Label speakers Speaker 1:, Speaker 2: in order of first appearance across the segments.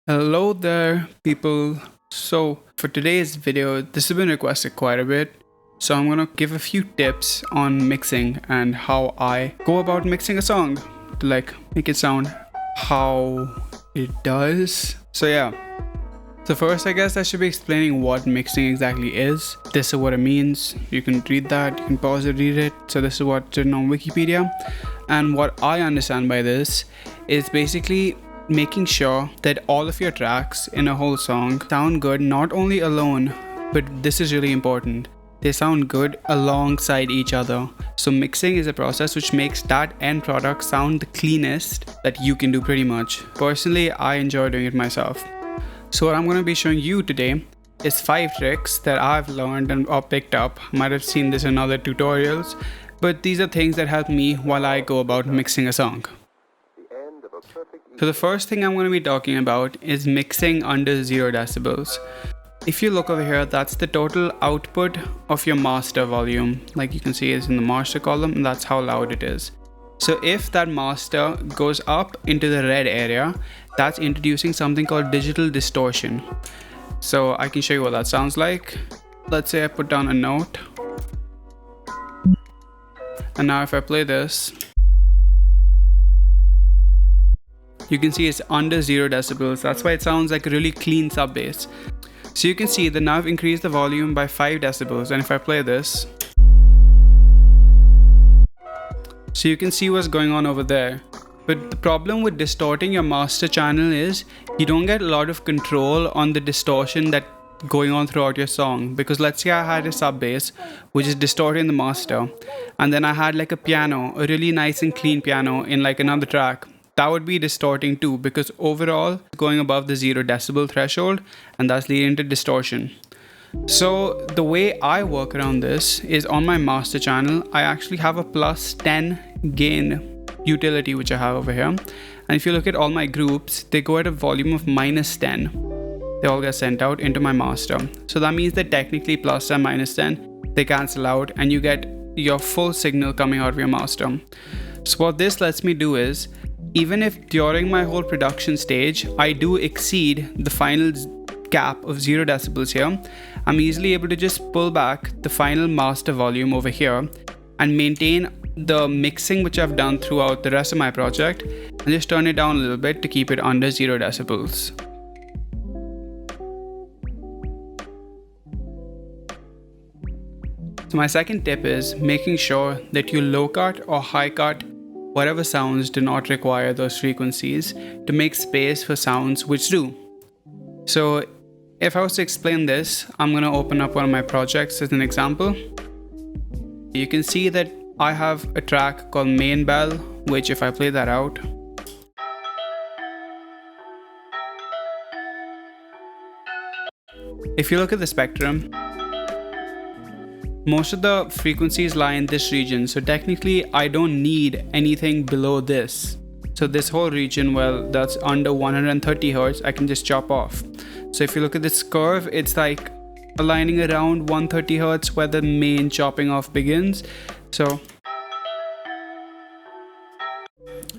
Speaker 1: Hello there, people. So, for today's video, this has been requested quite a bit. So, I'm gonna give a few tips on mixing and how I go about mixing a song to make it sound how it does. So, yeah. So, first, I guess I should be explaining what mixing exactly is. This is what it means. You can read that, you can pause it, read it. So, this is what's written on Wikipedia. And what I understand by this is basically making sure that all of your tracks in a whole song sound good not only alone, but this is really important. They sound good alongside each other. So mixing is a process which makes that end product sound the cleanest that you can do pretty much. Personally, I enjoy doing it myself. So what I'm going to be showing you today is 5 tricks that I've learned and or picked up. Might have seen this in other tutorials, but these are things that help me while I go about mixing a song. So the first thing I'm going to be talking about is mixing under 0 decibels. If you look over here, that's the total output of your master volume. Like you can see it's in the master column, and that's how loud it is. So if that master goes up into the red area, that's introducing something called digital distortion. So I can show you what that sounds like. Let's say I put down a note. And now if I play this, you can see it's under 0 decibels. That's why it sounds like a really clean sub bass. So you can see that now I've increased the volume by 5 decibels, and if I play this, so you can see what's going on over there. But the problem with distorting your master channel is you don't get a lot of control on the distortion that going on throughout your song. Because let's say I had a sub bass which is distorting the master, and then I had like a piano, a really nice and clean piano in like another track. That would be distorting too, because overall going above the 0 decibel threshold, and that's leading to distortion. So the way I work around this is on my master channel, I actually have a plus 10 gain utility which I have over here. And if you look at all my groups, they go at a volume of minus 10. They all get sent out into my master. So that means that technically plus 10 minus 10, they cancel out and you get your full signal coming out of your master. So what this lets me do is, even if during my whole production stage, I do exceed the final cap of 0 decibels here, I'm easily able to just pull back the final master volume over here and maintain the mixing which I've done throughout the rest of my project, and just turn it down a little bit to keep it under 0 decibels. So my second tip is making sure that you low cut or high cut whatever sounds do not require those frequencies to make space for sounds which do. So if I was to explain this, I'm going to open up one of my projects as an example. You can see that I have a track called Main Bell, which if I play that out, if you look at the spectrum, most of the frequencies lie in this region, so technically I don't need anything below this. So this whole region, well, that's under 130 Hz, I can just chop off. So if you look at this curve, it's like aligning around 130 Hz where the main chopping off begins. So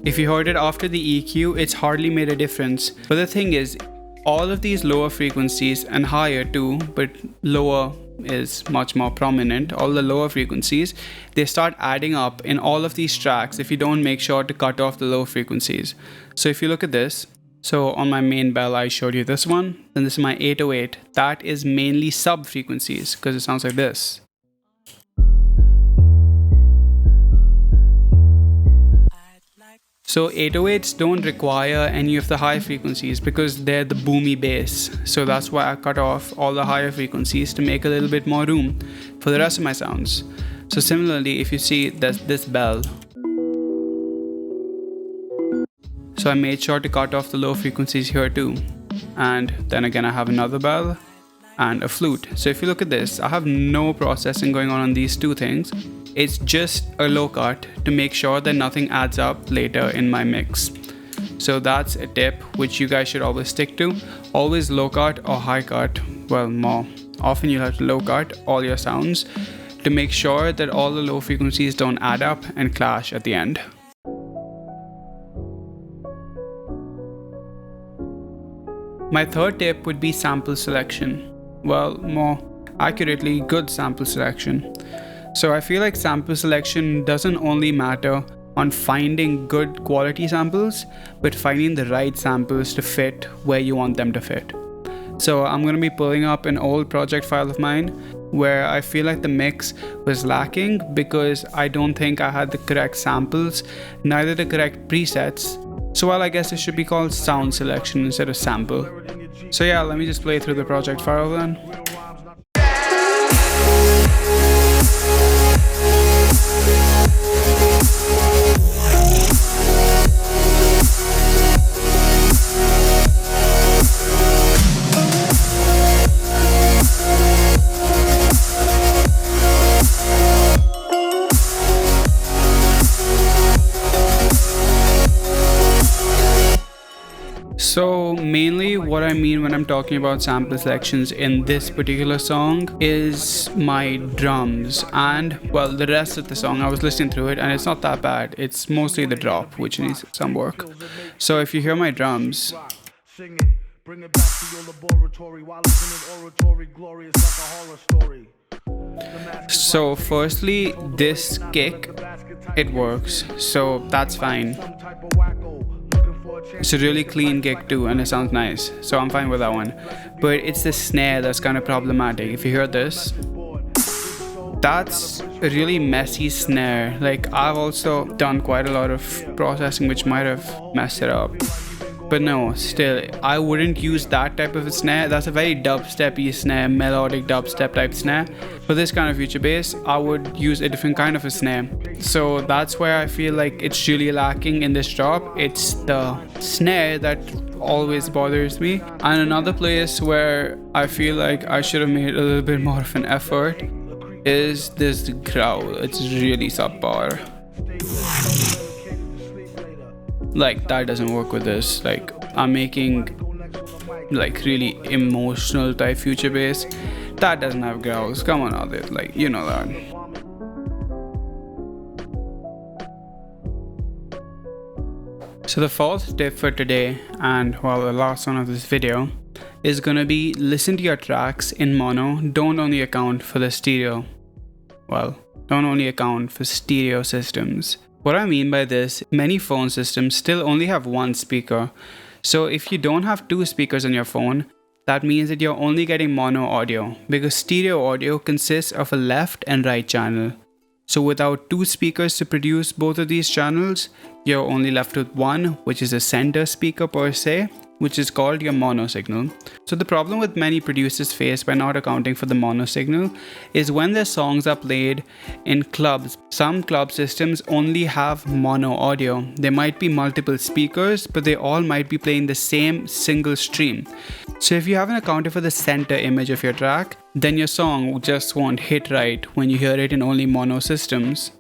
Speaker 1: if you heard it after the EQ, it's hardly made a difference. But the thing is, all of these lower frequencies and higher too, but lower is much more prominent, all the lower frequencies, they start adding up in all of these tracks if you don't make sure to cut off the low frequencies. So if you look at this, so on my main bell I showed you this one, then this is my 808, that is mainly sub frequencies because it sounds like this. So 808s don't require any of the high frequencies because they're the boomy bass. So that's why I cut off all the higher frequencies to make a little bit more room for the rest of my sounds. So similarly, if you see this bell, so I made sure to cut off the low frequencies here too. And then again I have another bell and a flute. So if you look at this, I have no processing going on these two things. It's just a low cut to make sure that nothing adds up later in my mix. So that's a tip which you guys should always stick to. Always low cut or high cut. Well, more often you'll have to low cut all your sounds to make sure that all the low frequencies don't add up and clash at the end. My third tip would be sample selection. Well, more accurately, good sample selection. So I feel like sample selection doesn't only matter on finding good quality samples, but finding the right samples to fit where you want them to fit. So I'm going to be pulling up an old project file of mine where I feel like the mix was lacking because I don't think I had the correct samples, neither the correct presets. So well, I guess it should be called sound selection instead of sample. So yeah, let me just play through the project file then. So mainly what I mean when I'm talking about sample selections in this particular song is my drums and well the rest of the song. I was listening through it and it's not that bad. It's mostly the drop which needs some work. So if you hear my drums, bring it back to your laboratory while it's in an oratory glorious like a horror story. So firstly, this kick, it works, so that's fine. It's a really clean kick too and it sounds nice, so I'm fine with that one. But it's the snare that's kind of problematic. If you hear this, that's a really messy snare. Like I've also done quite a lot of processing which might have messed it up. But no, still, I wouldn't use that type of a snare. That's a very dubstep-y snare, melodic dubstep type snare. For this kind of future bass, I would use a different kind of a snare. So that's where I feel like it's really lacking in this drop. It's the snare that always bothers me. And another place where I feel like I should have made a little bit more of an effort is this growl. It's really subpar. Like that doesn't work with this. Like I'm making like really emotional type future bass that doesn't have growls. Come on, Adit, like you know that. So the fourth tip for today, and well the last one of this video, is gonna be listen to your tracks in mono. Don't only account for the stereo. Well, don't only account for stereo systems. What I mean by this, many phone systems still only have one speaker. So if you don't have two speakers on your phone, that means that you're only getting mono audio because stereo audio consists of a left and right channel. So without two speakers to produce both of these channels, you're only left with one, which is a center speaker per se, which is called your mono signal. So the problem with many producers face by not accounting for the mono signal is when their songs are played in clubs. Some club systems only have mono audio. There might be multiple speakers, but they all might be playing the same single stream. So if you haven't accounted for the center image of your track, then your song just won't hit right when you hear it in only mono systems.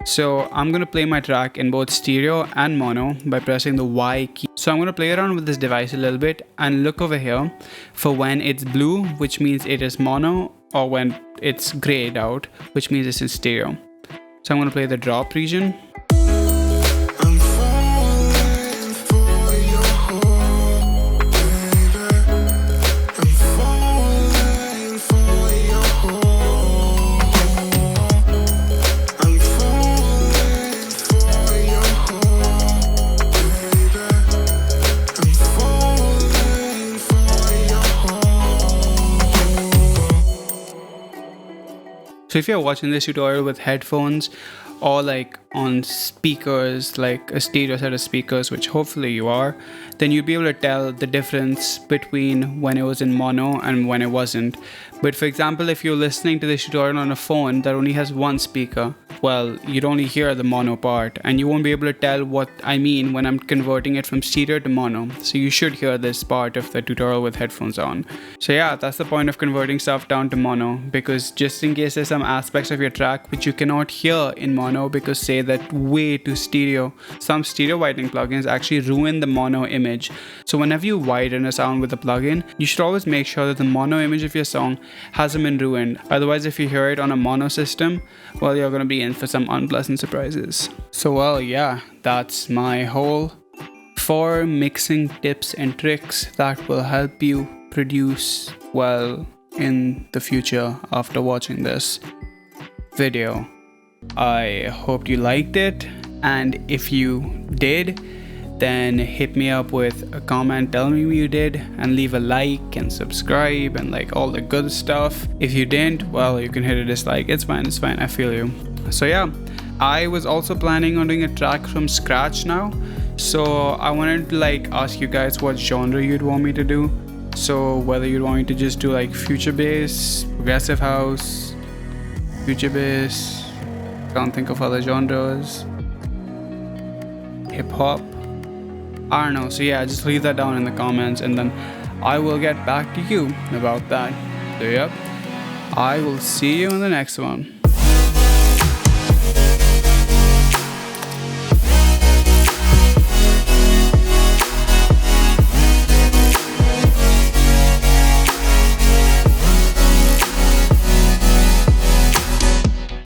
Speaker 1: So I'm going to play my track in both stereo and mono by pressing the Y key. So I'm going to play around with this device a little bit and look over here for when it's blue, which means it is mono, or when it's grayed out, which means it's in stereo. So I'm going to play the drop region. So if you're watching this tutorial with headphones or like on speakers, like a stereo set of speakers, which hopefully you are, then you'll be able to tell the difference between when it was in mono and when it wasn't. But for example, if you're listening to this tutorial on a phone that only has one speaker, well, you'd only hear the mono part and you won't be able to tell what I mean when I'm converting it from stereo to mono. So you should hear this part of the tutorial with headphones on. So yeah, that's the point of converting stuff down to mono, because just in case there's some aspects of your track which you cannot hear in mono because say that way too stereo, some stereo widening plugins actually ruin the mono image. So whenever you widen a sound with a plugin, you should always make sure that the mono image of your song hasn't been ruined. Otherwise, if you hear it on a mono system, well, you're gonna be in for some unpleasant surprises. So well, yeah, that's my whole 4 mixing tips and tricks that will help you produce well in the future after watching this video. I hope you liked it, and if you did, then hit me up with a comment telling me you did, and leave a like and subscribe and like all the good stuff. If you didn't, well, you can hit a dislike. It's fine, I feel you. So yeah, I was also planning on doing a track from scratch now, so I wanted to like ask you guys what genre you'd want me to do. So whether you'd want me to just do like future bass, progressive house, future bass, can't think of other genres, hip hop, I don't know. So yeah, just leave that down in the comments and then I will get back to you about that. So yep, I will see you in the next one.